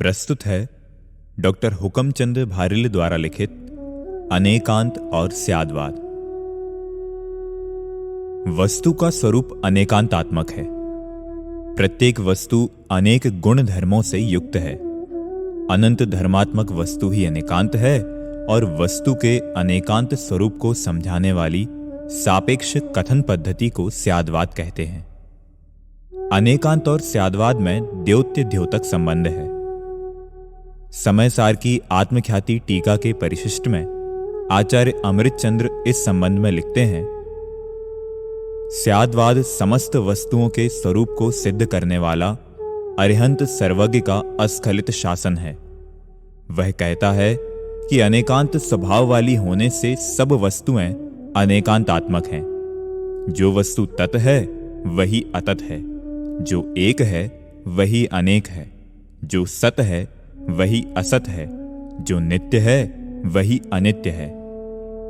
प्रस्तुत है डॉक्टर हुकमचंद भारिल द्वारा लिखित अनेकांत और स्यादवाद। वस्तु का स्वरूप अनेकांतात्मक है। प्रत्येक वस्तु अनेक गुण धर्मों से युक्त है। अनंत धर्मात्मक वस्तु ही अनेकांत है और वस्तु के अनेकांत स्वरूप को समझाने वाली सापेक्ष कथन पद्धति को स्यादवाद कहते हैं। अनेकांत और स्यादवाद में द्योत्य द्योतक संबंध है। समय सार की आत्मख्याति टीका के परिशिष्ट में आचार्य अमृतचंद्र इस संबंध में लिखते हैं, स्यादवाद समस्त वस्तुओं के स्वरूप को सिद्ध करने वाला अरिहंत सर्वज्ञ का अस्खलित शासन है। वह कहता है कि अनेकांत स्वभाव वाली होने से सब वस्तुएं अनेकांतात्मक हैं। जो वस्तु तत् है वही अतत है, जो एक है वही अनेक है, जो सत है वही असत है, जो नित्य है वही अनित्य है।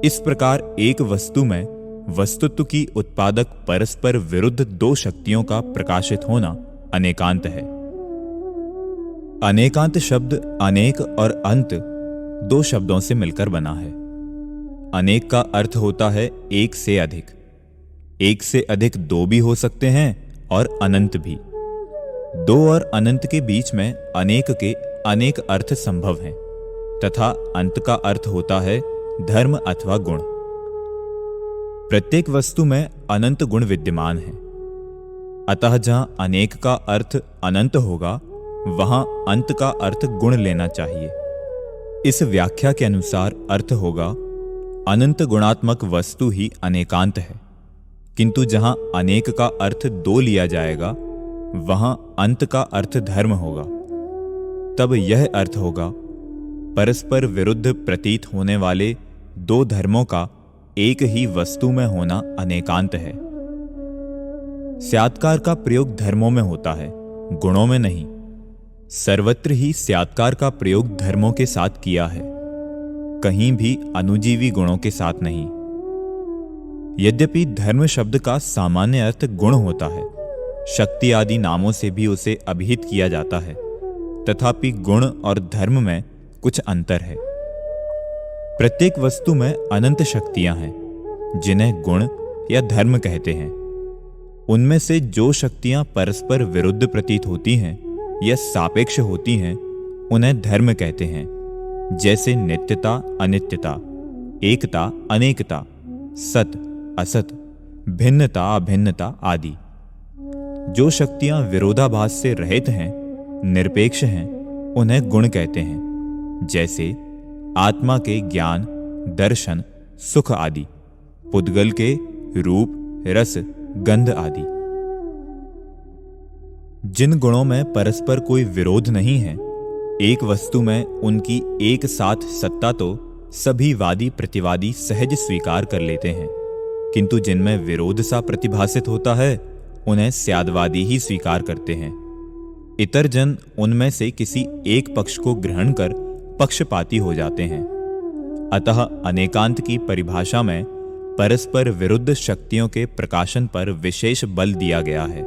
इस प्रकार एक वस्तु में वस्तुत्व की उत्पादक परस्पर विरुद्ध दो शक्तियों का प्रकाशित होना अनेकांत है। अनेकांत शब्द अनेक और अंत दो शब्दों से मिलकर बना है। अनेक का अर्थ होता है एक से अधिक। एक से अधिक दो भी हो सकते हैं और अनंत भी। दो और अनंत के बीच में अनेक के अनेक अर्थ संभव हैं तथा अंत का अर्थ होता है धर्म अथवा गुण। प्रत्येक वस्तु में अनंत गुण विद्यमान है। अतः जहां अनेक का अर्थ अनंत होगा वहां अंत का अर्थ गुण लेना चाहिए। इस व्याख्या के अनुसार अर्थ होगा अनंत गुणात्मक वस्तु ही अनेकांत है, किंतु जहां अनेक का अर्थ दो लिया जाएगा वहां अंत का अर्थ धर्म होगा। तब यह अर्थ होगा परस्पर विरुद्ध प्रतीत होने वाले दो धर्मों का एक ही वस्तु में होना अनेकांत है। स्यात्कार का प्रयोग धर्मों में होता है, गुणों में नहीं। सर्वत्र ही स्यात्कार का प्रयोग धर्मों के साथ किया है, कहीं भी अनुजीवी गुणों के साथ नहीं। यद्यपि धर्म शब्द का सामान्य अर्थ गुण होता है, शक्ति आदि नामों से भी उसे अभिहित किया जाता है, तथापि गुण और धर्म में कुछ अंतर है। प्रत्येक वस्तु में अनंत शक्तियां हैं जिन्हें गुण या धर्म कहते हैं। उनमें से जो शक्तियां परस्पर विरुद्ध प्रतीत होती हैं या सापेक्ष होती हैं उन्हें धर्म कहते हैं, जैसे नित्यता अनित्यता, एकता अनेकता, सत असत, भिन्नता अभिन्नता आदि। जो शक्तियां विरोधाभास से रहित हैं, निरपेक्ष हैं, उन्हें गुण कहते हैं, जैसे आत्मा के ज्ञान, दर्शन, सुख आदि, पुद्गल के रूप, रस, गंध आदि। जिन गुणों में परस्पर कोई विरोध नहीं है, एक वस्तु में उनकी एक साथ सत्ता तो सभी वादी प्रतिवादी सहज स्वीकार कर लेते हैं, किंतु जिनमें विरोध सा प्रतिभासित होता है उन्हें स्यादवादी ही स्वीकार करते हैं। इतर जन उनमें से किसी एक पक्ष को ग्रहण कर पक्षपाती हो जाते हैं। अतः अनेकांत की परिभाषा में परस्पर विरुद्ध शक्तियों के प्रकाशन पर विशेष बल दिया गया है।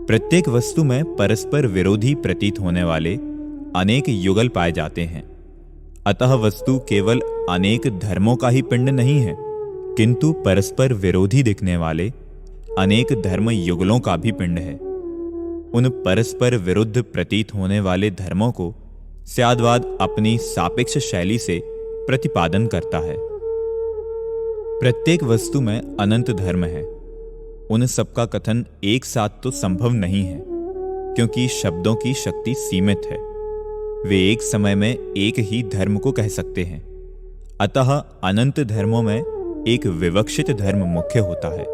प्रत्येक वस्तु में परस्पर विरोधी प्रतीत होने वाले अनेक युगल पाए जाते हैं। अतः वस्तु केवल अनेक धर्मों का ही पिंड नहीं है, किंतु परस्पर विरोधी दिखने वाले अनेक धर्म युगलों का भी पिंड है। उन परस्पर विरुद्ध प्रतीत होने वाले धर्मों को स्यादवाद अपनी सापेक्ष शैली से प्रतिपादन करता है। प्रत्येक वस्तु में अनंत धर्म है। उन सबका कथन एक साथ तो संभव नहीं है, क्योंकि शब्दों की शक्ति सीमित है। वे एक समय में एक ही धर्म को कह सकते हैं। अतः अनंत धर्मों में एक विवक्षित धर्म मुख्य होता है,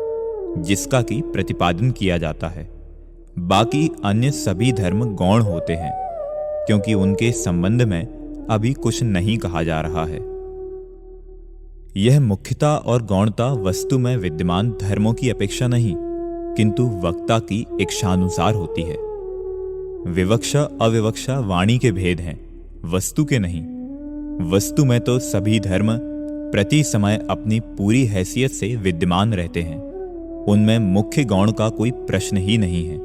जिसका कि प्रतिपादन किया जाता है। बाकी अन्य सभी धर्म गौण होते हैं, क्योंकि उनके संबंध में अभी कुछ नहीं कहा जा रहा है। यह मुख्यता और गौणता वस्तु में विद्यमान धर्मों की अपेक्षा नहीं, किंतु वक्ता की इच्छानुसार होती है। विवक्षा अविवक्षा वाणी के भेद हैं, वस्तु के नहीं। वस्तु में तो सभी धर्म प्रति समय अपनी पूरी हैसियत से विद्यमान रहते हैं। उनमें मुख्य गौण का कोई प्रश्न ही नहीं है।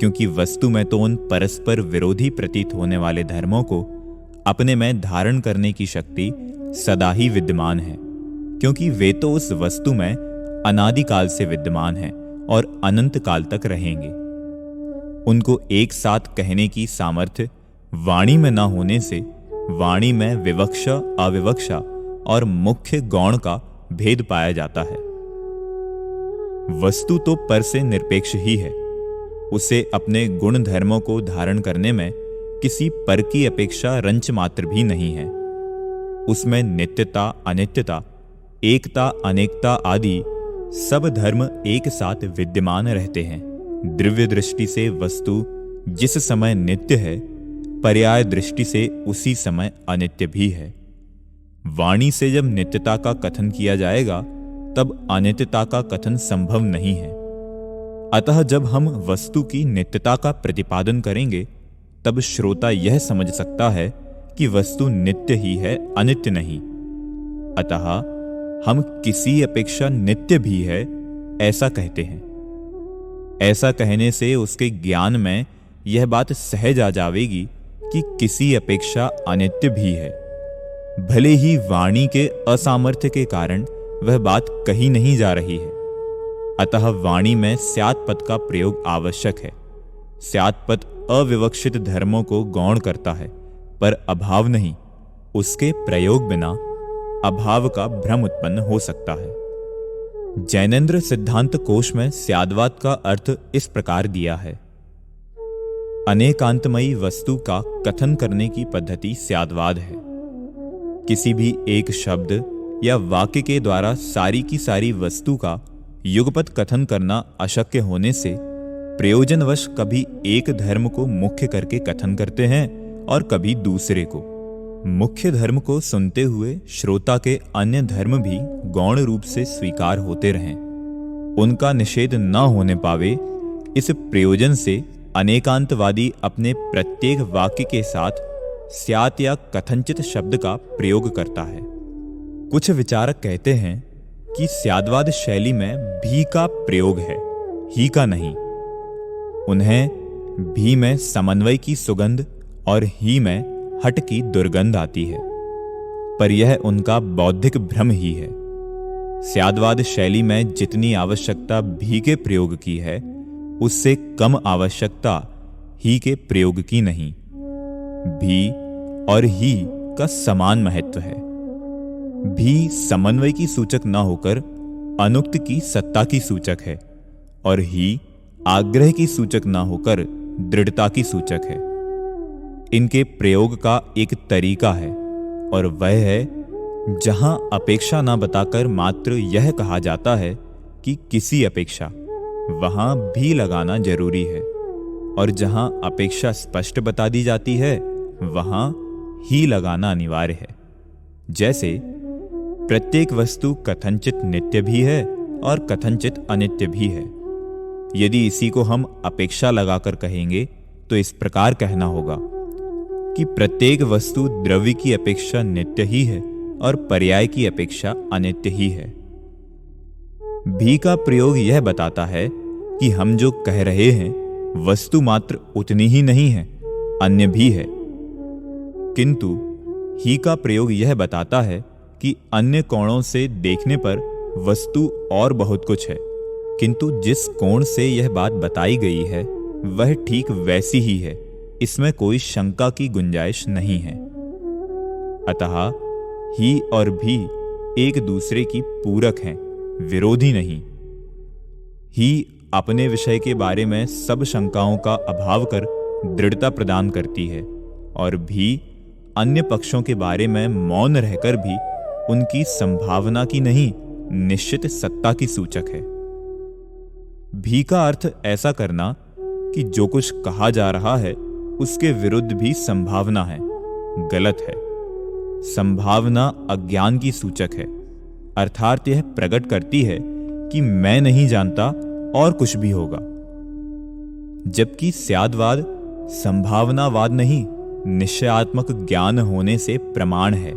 क्योंकि वस्तु में तो उन परस्पर विरोधी प्रतीत होने वाले धर्मों को अपने में धारण करने की शक्ति सदा ही विद्यमान है, क्योंकि वे तो उस वस्तु में अनादिकाल से विद्यमान हैं और अनंत काल तक रहेंगे। उनको एक साथ कहने की सामर्थ्य वाणी में न होने से वाणी में विवक्षा, अविवक्षा और मुख्य गौण का भेद पाया जाता है। वस्तु तो पर से निरपेक्ष ही है, उसे अपने गुण धर्मों को धारण करने में किसी पर की अपेक्षा रंच मात्र भी नहीं है। उसमें नित्यता, अनित्यता, एकता, अनेकता आदि सब धर्म एक साथ विद्यमान रहते हैं। द्रव्य दृष्टि से वस्तु जिस समय नित्य है, पर्याय दृष्टि से उसी समय अनित्य भी है। वाणी से जब नित्यता का कथन किया जाएगा तब अनित्यता का कथन संभव नहीं है। अतः जब हम वस्तु की नित्यता का प्रतिपादन करेंगे तब श्रोता यह समझ सकता है कि वस्तु नित्य ही है, अनित्य नहीं। अतः हम किसी अपेक्षा नित्य भी है ऐसा कहते हैं। ऐसा कहने से उसके ज्ञान में यह बात सहज आ जाएगी कि किसी अपेक्षा अनित्य भी है। भले ही वाणी के असामर्थ्य के कारण वह बात कही नहीं जा रही है। अतः वाणी में स्यात् पद का प्रयोग आवश्यक है। स्यात् पद अविवक्षित धर्मों को गौण करता है, पर अभाव नहीं। उसके प्रयोग बिना अभाव का भ्रम उत्पन्न हो सकता है। जैनेन्द्र सिद्धांत कोश में स्याद्वाद का अर्थ इस प्रकार दिया है। अनेकांतमयी वस्तु का कथन करने की पद्धति स्याद्वाद है। किसी भी एक शब्द या वाक्य के द्वारा सारी की सारी वस्तु का युगपत कथन करना अशक्य होने से प्रयोजनवश कभी एक धर्म को मुख्य करके कथन करते हैं और कभी दूसरे को। मुख्य धर्म को सुनते हुए श्रोता के अन्य धर्म भी गौण रूप से स्वीकार होते रहें, उनका निषेध न होने पावे, इस प्रयोजन से अनेकांतवादी अपने प्रत्येक वाक्य के साथ स्यात् या कथनचित शब्द का प्रयोग करता है। कुछ विचारक कहते हैं कि स्याद्वाद शैली में भी का प्रयोग है, ही का नहीं। उन्हें भी में समन्वय की सुगंध और ही में हट की दुर्गंध आती है, पर यह उनका बौद्धिक भ्रम ही है। स्याद्वाद शैली में जितनी आवश्यकता भी के प्रयोग की है, उससे कम आवश्यकता ही के प्रयोग की नहीं। भी और ही का समान महत्व है। भी समन्वय की सूचक न होकर अनुक्त की सत्ता की सूचक है, और ही आग्रह की सूचक न होकर दृढ़ता की सूचक है। इनके प्रयोग का एक तरीका है, और वह है जहां अपेक्षा न बताकर मात्र यह कहा जाता है कि किसी अपेक्षा, वहां भी लगाना जरूरी है, और जहां अपेक्षा स्पष्ट बता दी जाती है वहां ही लगाना अनिवार्य है। जैसे प्रत्येक वस्तु कथनचित नित्य भी है और कथनचित अनित्य भी है। यदि इसी को हम अपेक्षा लगाकर कहेंगे तो इस प्रकार कहना होगा कि प्रत्येक वस्तु द्रव्य की अपेक्षा नित्य ही है और पर्याय की अपेक्षा अनित्य ही है। भी का प्रयोग यह बताता है कि हम जो कह रहे हैं वस्तु मात्र उतनी ही नहीं है, अन्य भी है। किंतु ही का प्रयोग यह बताता है कि अन्य कोणों से देखने पर वस्तु और बहुत कुछ है, किंतु जिस कोण से यह बात बताई गई है वह ठीक वैसी ही है, इसमें कोई शंका की गुंजाइश नहीं है। अतः ही और भी एक दूसरे की पूरक हैं, विरोधी नहीं। ही अपने विषय के बारे में सब शंकाओं का अभाव कर दृढ़ता प्रदान करती है, और भी अन्य पक्षों के बारे में मौन रहकर भी उनकी संभावना की नहीं, निश्चित सत्ता की सूचक है। भी का अर्थ ऐसा करना कि जो कुछ कहा जा रहा है उसके विरुद्ध भी संभावना है, गलत है। संभावना अज्ञान की सूचक है, अर्थात यह प्रकट करती है कि मैं नहीं जानता और कुछ भी होगा। जबकि स्याद्वाद संभावनावाद नहीं, निश्चयात्मक ज्ञान होने से प्रमाण है।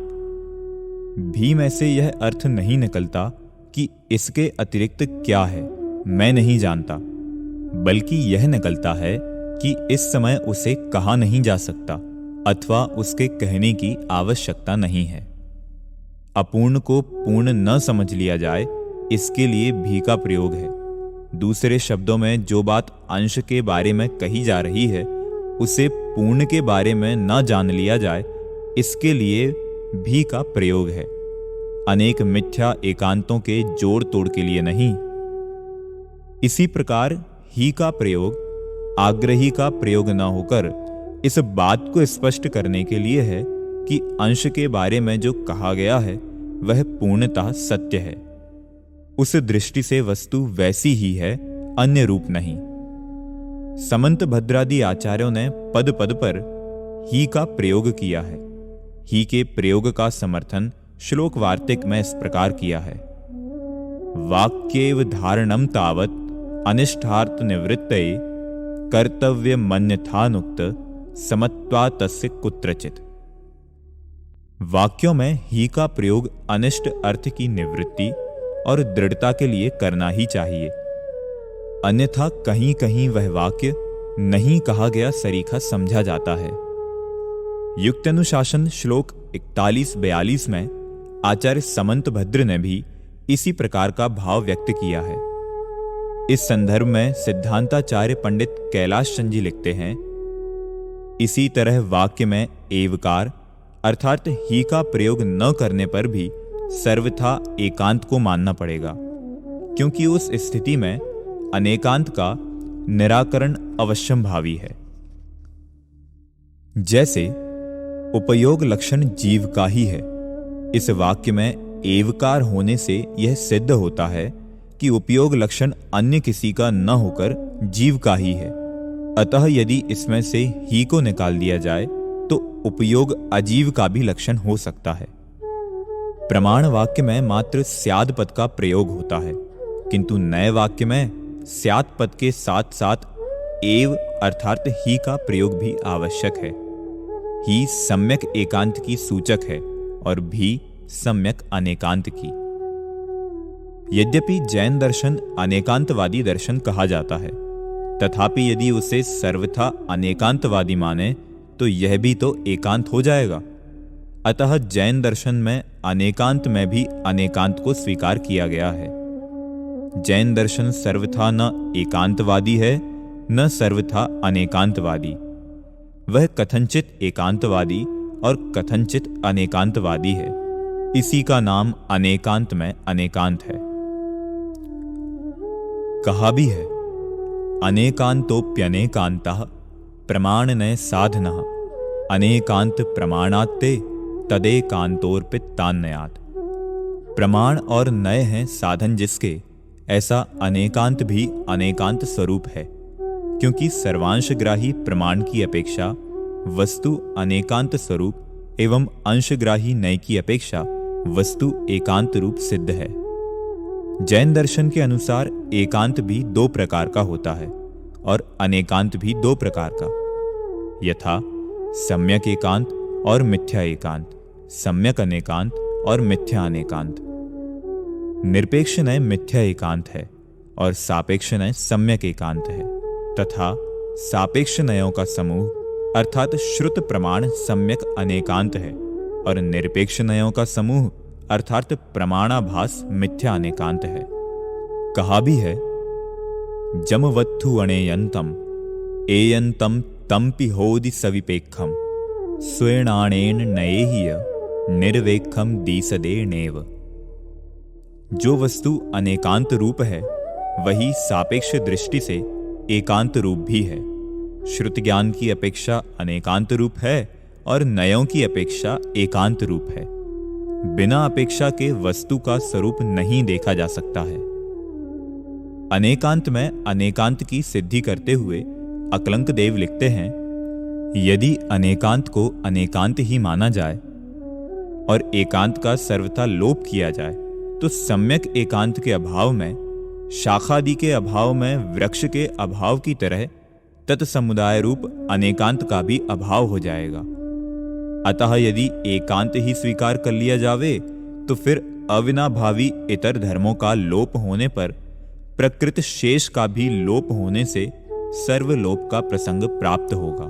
भी में से यह अर्थ नहीं निकलता कि इसके अतिरिक्त क्या है, मैं नहीं जानता, बल्कि यह निकलता है कि इस समय उसे कहा नहीं जा सकता अथवा उसके कहने की आवश्यकता नहीं है। अपूर्ण को पूर्ण न समझ लिया जाए, इसके लिए भी का प्रयोग है। दूसरे शब्दों में जो बात अंश के बारे में कही जा रही है उसे पूर्ण के बारे में न जान लिया जाए, इसके लिए भी का प्रयोग है। अनेक मिथ्या एकांतों के जोड़ तोड़ के लिए नहीं। इसी प्रकार ही का प्रयोग आग्रही का प्रयोग न होकर इस बात को स्पष्ट करने के लिए है कि अंश के बारे में जो कहा गया है वह पूर्णतः सत्य है। उस दृष्टि से वस्तु वैसी ही है, अन्य रूप नहीं। समंत भद्रादि आचार्यों ने पद पद पर ही का प्रयोग किया है। ही के प्रयोग का समर्थन श्लोक वार्तिक में इस प्रकार किया है। वाक्येव धारणम तावत अनिष्ठार्थ निवृत्तये कर्तव्य मन्यथानुक्त समत्वा तस्य कुत्रचित। वाक्यों में ही का प्रयोग अनिष्ट अर्थ की निवृत्ति और दृढ़ता के लिए करना ही चाहिए, अन्यथा कहीं कहीं वह वाक्य नहीं कहा गया सरीखा समझा जाता है। युक्त अनुशासन श्लोक 41-42 में आचार्य समंत भद्र ने भी इसी प्रकार का भाव व्यक्त किया है। इस संदर्भ में सिद्धांताचार्य पंडित कैलाश चंद जी लिखते हैं, इसी तरह वाक्य में एवकार अर्थात ही का प्रयोग न करने पर भी सर्वथा एकांत को मानना पड़ेगा, क्योंकि उस स्थिति में अनेकांत का निराकरण अवश्यंभावी है। जैसे उपयोग लक्षण जीव का ही है, इस वाक्य में एवकार होने से यह सिद्ध होता है कि उपयोग लक्षण अन्य किसी का न होकर जीव का ही है। अतः यदि इसमें से ही को निकाल दिया जाए तो उपयोग अजीव का भी लक्षण हो सकता है। प्रमाण वाक्य में मात्र स्याद पद का प्रयोग होता है, किंतु नए वाक्य में स्याद पद के साथ साथ एव अर्थात ही का प्रयोग भी आवश्यक है। ही सम्यक एकांत की सूचक है और भी सम्यक अनेकांत की। यद्यपि जैन दर्शन अनेकांतवादी दर्शन कहा जाता है, तथापि यदि उसे सर्वथा अनेकांतवादी माने तो यह भी तो एकांत हो जाएगा। अतः जैन दर्शन में अनेकांत में भी अनेकांत को स्वीकार किया गया है। जैन दर्शन सर्वथा न एकांतवादी है न सर्वथा अनेकांतवादी। वह कथनचित एकांतवादी और कथनचित अनेकांतवादी है। इसी का नाम अनेकांत में अनेकांत है। कहा भी है, अनेकांतोप्यनेकांतः प्रमाणनय साधनः अनेकांत प्रमाणात्ते तदेकांतोर्पितान्नयात्। प्रमाण और नय हैं साधन जिसके, ऐसा अनेकांत भी अनेकांत स्वरूप है, क्योंकि सर्वांशग्राही प्रमाण की अपेक्षा वस्तु अनेकांत स्वरूप एवं अंशग्राही नय की अपेक्षा वस्तु एकांत रूप सिद्ध है। जैन दर्शन के अनुसार एकांत भी दो प्रकार का होता है और अनेकांत भी दो प्रकार का, यथा सम्यक एकांत और मिथ्या एकांत, सम्यक अनेकांत और मिथ्या अनेकांत। निरपेक्ष नय मिथ्या एकांत है और सापेक्ष नय सम्यक एकांत है, तथा सापेक्ष नयों का समूह अर्थात श्रुत प्रमाण सम्यक अनेकांत है और निरपेक्ष नयों का समूह अर्थात प्रमाणाभास मिथ्या अनेकांत है। कहा भी है, जमवत्थु अणेयंतम एयंतम तम्पि होदि सविपेक्षम स्वेणाणेन नयेह्य निर्वेक्षम दीसदेनेव। जो वस्तु अनेकांत रूप है वही सापेक्ष दृष्टि से एकांत रूप भी है। श्रुत ज्ञान की अपेक्षा अनेकांत रूप है और नयों की अपेक्षा एकांत रूप है। बिना अपेक्षा के वस्तु का स्वरूप नहीं देखा जा सकता है। अनेकांत में अनेकांत की सिद्धि करते हुए अकलंक देव लिखते हैं, यदि अनेकांत को अनेकांत ही माना जाए और एकांत का सर्वथा लोप किया जाए तो सम्यक एकांत के अभाव में, शाखादि के अभाव में वृक्ष के अभाव की तरह तत्समुदाय रूप अनेकांत का भी अभाव हो जाएगा। अतः यदि एकांत ही स्वीकार कर लिया जावे तो फिर अविनाभावी इतर धर्मों का लोप होने पर प्रकृत शेष का भी लोप होने से सर्वलोप का प्रसंग प्राप्त होगा।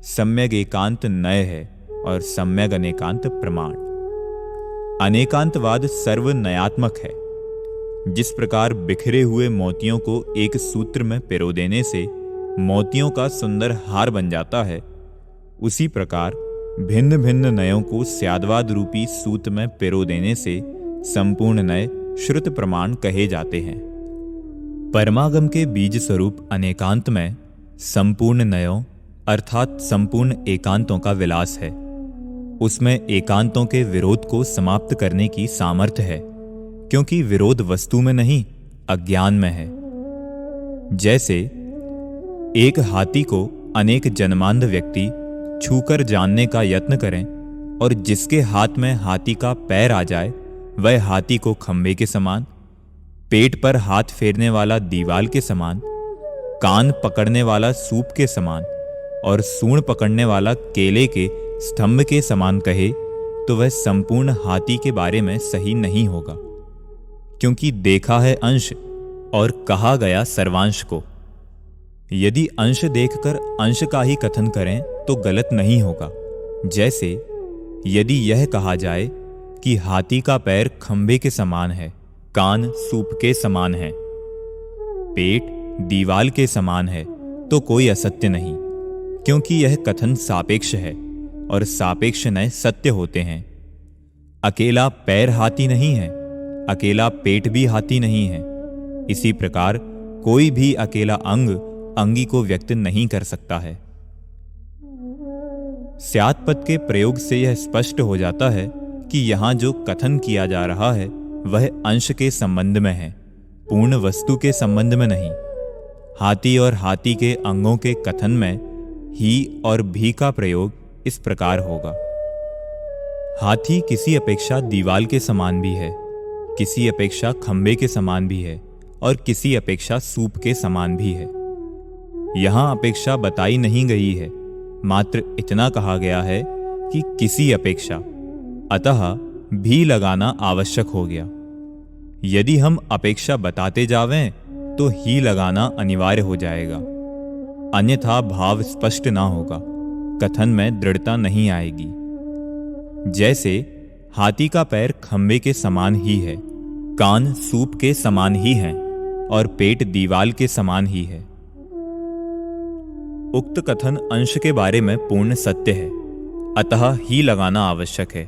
सम्यग एकांत नय है और सम्यग अनेकांत प्रमाण। अनेकांतवाद सर्वनयात्मक है। जिस प्रकार बिखरे हुए मोतियों को एक सूत्र में पिरो देने से मोतियों का सुंदर हार बन जाता है, उसी प्रकार भिन्न भिन्न नयों को स्याद्वाद रूपी सूत में पिरो देने से संपूर्ण नय श्रुत प्रमाण कहे जाते हैं। परमागम के बीज स्वरूप अनेकांत में संपूर्ण नयों अर्थात संपूर्ण एकांतों का विलास है। उसमें एकांतों के विरोध को समाप्त करने की सामर्थ्य है, क्योंकि विरोध वस्तु में नहीं अज्ञान में है। जैसे एक हाथी को अनेक जन्मांध व्यक्ति छूकर जानने का यत्न करें और जिसके हाथ में हाथी का पैर आ जाए वह हाथी को खंबे के समान, पेट पर हाथ फेरने वाला दीवाल के समान, कान पकड़ने वाला सूप के समान और सूंड पकड़ने वाला केले के स्तंभ के समान कहे, तो वह संपूर्ण हाथी के बारे में सही नहीं होगा, क्योंकि देखा है अंश और कहा गया सर्वांश को। यदि अंश देखकर अंश का ही कथन करें तो गलत नहीं होगा। जैसे यदि यह कहा जाए कि हाथी का पैर खंबे के समान है, कान सूप के समान है, पेट दीवाल के समान है, तो कोई असत्य नहीं, क्योंकि यह कथन सापेक्ष है और सापेक्ष नय सत्य होते हैं। अकेला पैर हाथी नहीं है, अकेला पेट भी हाथी नहीं है। इसी प्रकार कोई भी अकेला अंग अंगी को व्यक्त नहीं कर सकता है। स्यात् पद के प्रयोग से यह स्पष्ट हो जाता है कि यहां जो कथन किया जा रहा है वह अंश के संबंध में है, पूर्ण वस्तु के संबंध में नहीं। हाथी और हाथी के अंगों के कथन में ही और भी का प्रयोग इस प्रकार होगा। हाथी किसी अपेक्षा दीवाल के समान भी है, किसी अपेक्षा खंबे के समान भी है और किसी अपेक्षा सूप के समान भी है। यहां अपेक्षा बताई नहीं गई है, मात्र इतना कहा गया है कि किसी अपेक्षा, अतः भी लगाना आवश्यक हो गया। यदि हम अपेक्षा बताते जावें तो ही लगाना अनिवार्य हो जाएगा, अन्यथा भाव स्पष्ट ना होगा, कथन में दृढ़ता नहीं आएगी। जैसे हाथी का पैर खंबे के समान ही है, कान सूप के समान ही हैं और पेट दीवाल के समान ही है। उक्त कथन अंश के बारे में पूर्ण सत्य है, अतः ही लगाना आवश्यक है,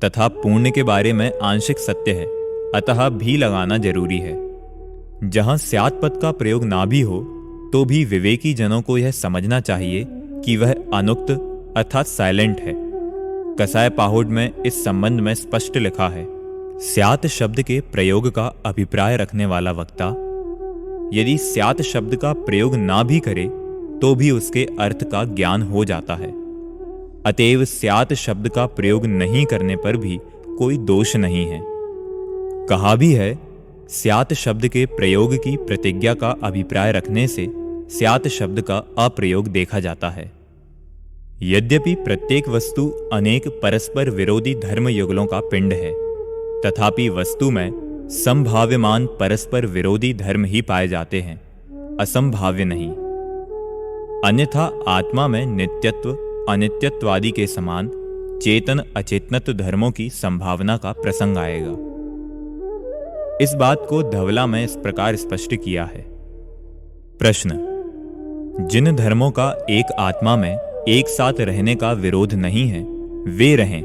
तथा पूर्ण के बारे में आंशिक सत्य है, अतः भी लगाना जरूरी है। जहां स्यात् पद का प्रयोग ना भी हो तो भी विवेकी जनों को यह समझना चाहिए कि वह अनुक्त अर्थात साइलेंट है। कसाय पाहुड़ में इस संबंध में स्पष्ट लिखा है, स्यात् शब्द के प्रयोग का अभिप्राय रखने वाला वक्ता यदि स्यात् शब्द का प्रयोग ना भी करे तो भी उसके अर्थ का ज्ञान हो जाता है। अतएव स्यात् शब्द का प्रयोग नहीं करने पर भी कोई दोष नहीं है। कहा भी है, स्यात् शब्द के प्रयोग की प्रतिज्ञा का अभिप्राय रखने से स्यात् शब्द का अप्रयोग देखा जाता है। यद्यपि प्रत्येक वस्तु अनेक परस्पर विरोधी धर्म युगलों का पिंड है, तथापि वस्तु में संभाव्यमान परस्पर विरोधी धर्म ही पाए जाते हैं, असंभाव्य नहीं। अन्यथा आत्मा में नित्यत्व अनित्यत्वादि के समान चेतन अचेतनत्व धर्मों की संभावना का प्रसंग आएगा। इस बात को धवला में इस प्रकार स्पष्ट किया है। प्रश्न: जिन धर्मों का एक आत्मा में एक साथ रहने का विरोध नहीं है वे रहें,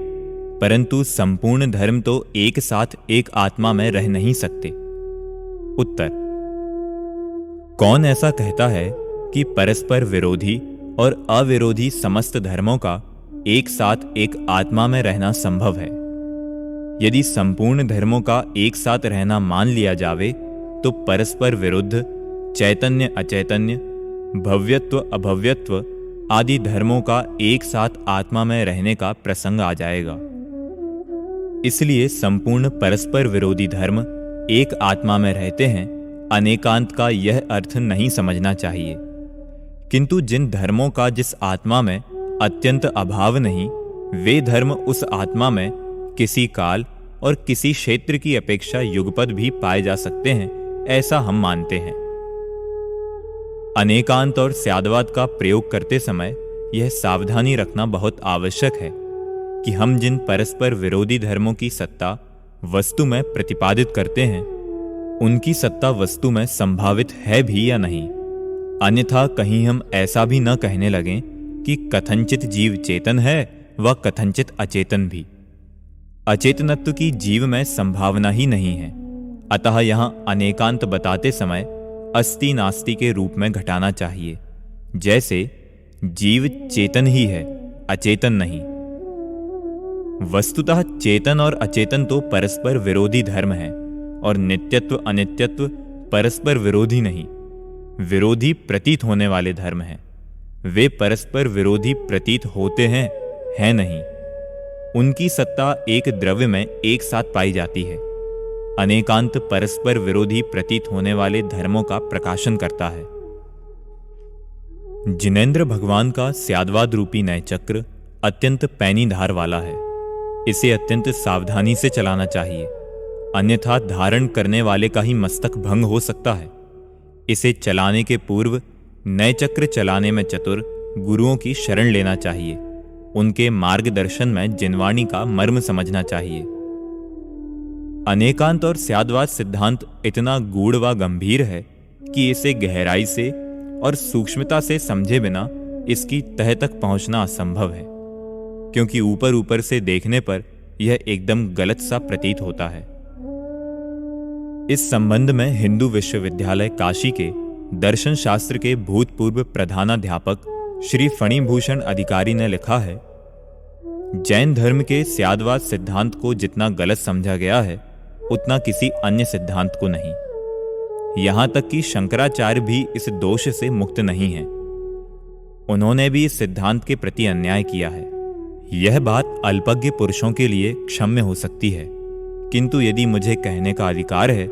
परंतु संपूर्ण धर्म तो एक साथ एक आत्मा में रह नहीं सकते। उत्तर: कौन ऐसा कहता है कि परस्पर विरोधी और अविरोधी समस्त धर्मों का एक साथ एक आत्मा में रहना संभव है? यदि संपूर्ण धर्मों का एक साथ रहना मान लिया जावे तो परस्पर विरुद्ध चैतन्य अचैतन्य, भव्यत्व अभव्यत्व आदि धर्मों का एक साथ आत्मा में रहने का प्रसंग आ जाएगा। इसलिए संपूर्ण परस्पर विरोधी धर्म एक आत्मा में रहते हैं, अनेकांत का यह अर्थ नहीं समझना चाहिए। किंतु जिन धर्मों का जिस आत्मा में अत्यंत अभाव नहीं, वे धर्म उस आत्मा में किसी काल और किसी क्षेत्र की अपेक्षा युगपद भी पाए जा सकते हैं, ऐसा हम मानते हैं। अनेकांत और स्यादवाद का प्रयोग करते समय यह सावधानी रखना बहुत आवश्यक है कि हम जिन परस्पर विरोधी धर्मों की सत्ता वस्तु में प्रतिपादित करते हैं उनकी सत्ता वस्तु में संभावित है भी या नहीं। अन्यथा कहीं हम ऐसा भी न कहने लगें कि कथनचित जीव चेतन है व कथनचित अचेतन भी। अचेतनत्व की जीव में संभावना ही नहीं है। अतः यहां अनेकांत बताते समय अस्ति नास्ति के रूप में घटाना चाहिए। जैसे जीव चेतन ही है, अचेतन नहीं। वस्तुतः चेतन और अचेतन तो परस्पर विरोधी धर्म हैं और नित्यत्व अनित्यत्व परस्पर विरोधी नहीं, विरोधी प्रतीत होने वाले धर्म हैं। वे परस्पर विरोधी प्रतीत होते हैं, है नहीं। उनकी सत्ता एक द्रव्य में एक साथ पाई जाती है। अनेकांत परस्पर विरोधी प्रतीत होने वाले धर्मों का प्रकाशन करता है। जिनेंद्र भगवान का स्यादवाद रूपी नय चक्र अत्यंत पैनी धार वाला है। इसे अत्यंत सावधानी से चलाना चाहिए, अन्यथा धारण करने वाले का ही मस्तक भंग हो सकता है। इसे चलाने के पूर्व नय चक्र चलाने में चतुर गुरुओं की शरण लेना चाहिए। उनके मार्गदर्शन में जिनवाणी का मर्म समझना चाहिए। अनेकांत और स्यादवाद सिद्धांत इतना गूढ़ व गंभीर है कि इसे गहराई से और सूक्ष्मता से समझे बिना इसकी तह तक पहुंचना असंभव है, क्योंकि ऊपर ऊपर से देखने पर यह एकदम गलत सा प्रतीत होता है। इस संबंध में हिंदू विश्वविद्यालय काशी के दर्शन शास्त्र के भूतपूर्व प्रधानाध्यापक श्री फणिभूषण अधिकारी ने लिखा है, जैन धर्म के स्यादवाद सिद्धांत को जितना गलत समझा गया है उतना किसी अन्य सिद्धांत को नहीं। यहां तक कि शंकराचार्य भी इस दोष से मुक्त नहीं है। उन्होंने भी इस सिद्धांत के प्रति अन्याय किया है। यह बात अल्पज्ञ पुरुषों के लिए क्षम्य हो सकती है, किंतु यदि मुझे कहने का अधिकार है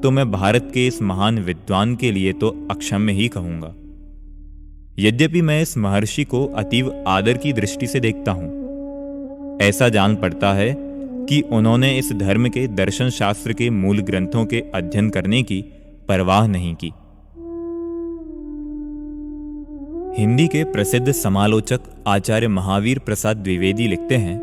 तो मैं भारत के इस महान विद्वान के लिए तो अक्षम्य ही कहूंगा। यद्यपि मैं इस महर्षि को अतीव आदर की दृष्टि से देखता हूं, ऐसा जान पड़ता है कि उन्होंने इस धर्म के दर्शन शास्त्र के मूल ग्रंथों के अध्ययन करने की परवाह नहीं की। हिंदी के प्रसिद्ध समालोचक आचार्य महावीर प्रसाद द्विवेदी लिखते हैं,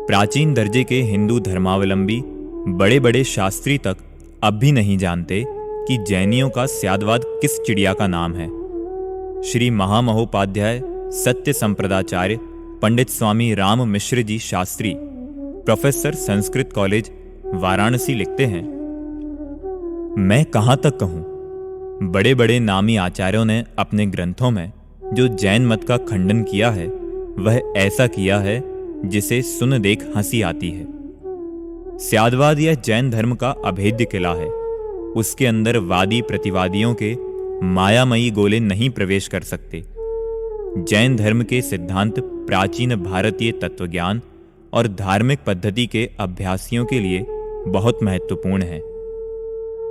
प्राचीन दर्जे के हिंदू धर्मावलंबी बड़े बड़े शास्त्री तक अब भी नहीं जानते कि जैनियों का स्यादवाद किस चिड़िया का नाम है। श्री महामहोपाध्याय सत्य संप्रदाचार्य पंडित स्वामी राम मिश्र जी शास्त्री, प्रोफेसर संस्कृत कॉलेज वाराणसी लिखते हैं, मैं कहां तक कहूं, बड़े बड़े नामी आचार्यों ने अपने ग्रंथों में जो जैन मत का खंडन किया है वह ऐसा किया है जिसे सुन देख हंसी आती है। स्यादवाद यह जैन धर्म का अभेद्य किला है। उसके अंदर वादी प्रतिवादियों के मायामयी गोले नहीं प्रवेश कर सकते। जैन धर्म के सिद्धांत प्राचीन भारतीय तत्वज्ञान और धार्मिक पद्धति के अभ्यासियों के लिए बहुत महत्वपूर्ण है।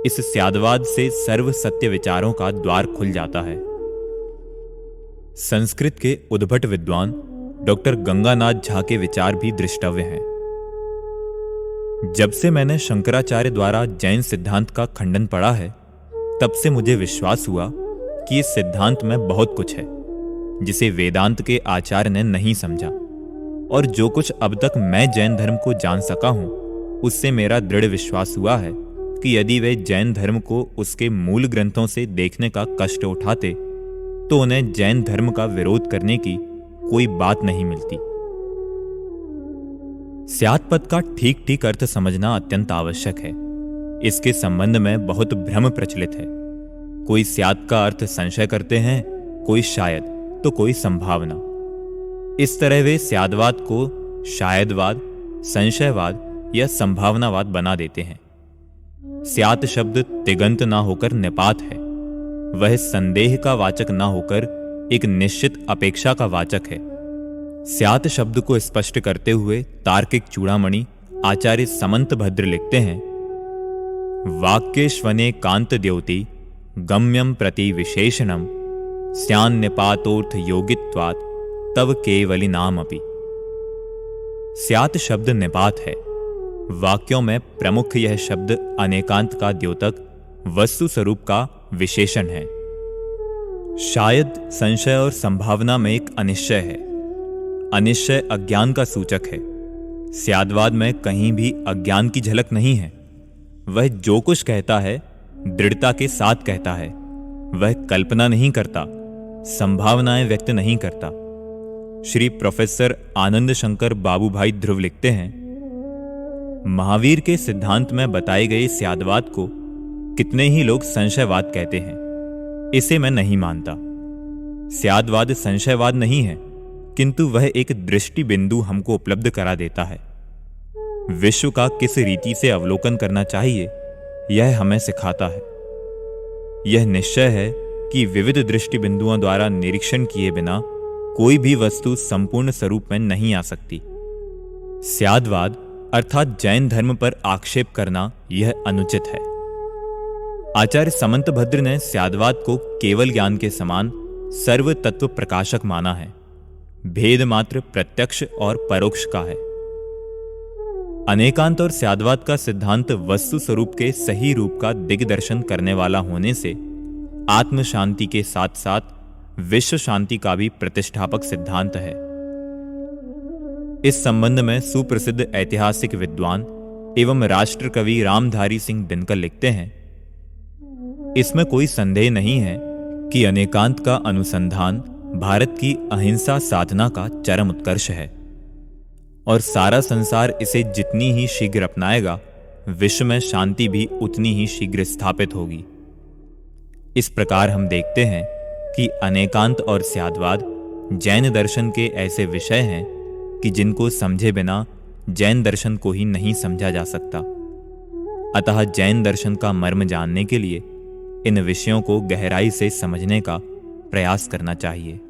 इस स्यादवाद से सर्व सत्य विचारों का द्वार खुल जाता है। संस्कृत के उद्भट विद्वान डॉक्टर गंगानाथ झा के विचार भी दृष्टव्य हैं। जब से मैंने शंकराचार्य द्वारा जैन सिद्धांत का खंडन पढ़ा है, तब से मुझे विश्वास हुआ कि इस सिद्धांत में बहुत कुछ है जिसे वेदांत के आचार्य ने नहीं समझा, और जो कुछ अब तक मैं जैन धर्म को जान सका हूं उससे मेरा दृढ़ विश्वास हुआ है कि यदि वे जैन धर्म को उसके मूल ग्रंथों से देखने का कष्ट उठाते तो उन्हें जैन धर्म का विरोध करने की कोई बात नहीं मिलती। स्यात् पद का ठीक ठीक अर्थ समझना अत्यंत आवश्यक है। इसके संबंध में बहुत भ्रम प्रचलित है। कोई स्यात् का अर्थ संशय करते हैं, कोई शायद, तो कोई संभावना। इस तरह वे स्याद्वाद को शायदवाद, संशयवाद या संभावनावाद बना देते हैं। स्यात् शब्द तिगंत ना होकर निपात है। वह संदेह का वाचक ना होकर एक निश्चित अपेक्षा का वाचक है। स्यात् शब्द को स्पष्ट करते हुए तार्किक चूड़ामणि आचार्य समंत भद्र लिखते हैं, वाक्येष्वने कांत द्योति गम्यम प्रति विशेषणम स्यान् निपातोर्थ योगित्वात् तव केवली नाम अपि। स्यात् शब्द निपात है। वाक्यों में प्रमुख यह शब्द अनेकांत का द्योतक वस्तु स्वरूप का विशेषण है। शायद संशय और संभावना में एक अनिश्चय है। अनिश्चय अज्ञान का सूचक है। स्याद्वाद में कहीं भी अज्ञान की झलक नहीं है। वह जो कुछ कहता है दृढ़ता के साथ कहता है। वह कल्पना नहीं करता, संभावनाएं व्यक्त नहीं करता। श्री प्रोफेसर आनंद शंकर बाबूभाई ध्रुव लिखते हैं, महावीर के सिद्धांत में बताए गए स्याद्वाद को कितने ही लोग संशयवाद कहते हैं। इसे मैं नहीं मानता। स्याद्वाद संशयवाद नहीं है, किंतु वह एक दृष्टि बिंदु हमको उपलब्ध करा देता है। विश्व का किस रीति से अवलोकन करना चाहिए यह हमें सिखाता है। यह निश्चय है कि विविध दृष्टि बिंदुओं द्वारा निरीक्षण किए बिना कोई भी वस्तु संपूर्ण स्वरूप में नहीं आ सकती। स्याद्वाद अर्थात जैन धर्म पर आक्षेप करना यह अनुचित है। आचार्य समंतभद्र ने स्याद्वाद को केवल ज्ञान के समान सर्व तत्व प्रकाशक माना है। भेद मात्र प्रत्यक्ष और परोक्ष का है। अनेकांत और स्याद्वाद का सिद्धांत वस्तु स्वरूप के सही रूप का दिग्दर्शन करने वाला होने से आत्म शांति के साथ साथ विश्व शांति का भी प्रतिष्ठापक सिद्धांत है। इस संबंध में सुप्रसिद्ध ऐतिहासिक विद्वान एवं राष्ट्र कवि रामधारी सिंह दिनकर लिखते हैं, इसमें कोई संदेह नहीं है कि अनेकांत का अनुसंधान भारत की अहिंसा साधना का चरम उत्कर्ष है और सारा संसार इसे जितनी ही शीघ्र अपनाएगा विश्व में शांति भी उतनी ही शीघ्र स्थापित होगी। इस प्रकार हम देखते हैं कि अनेकांत और स्याद्वाद जैन दर्शन के ऐसे विषय हैं कि जिनको समझे बिना जैन दर्शन को ही नहीं समझा जा सकता। अतः जैन दर्शन का मर्म जानने के लिए इन विषयों को गहराई से समझने का प्रयास करना चाहिए।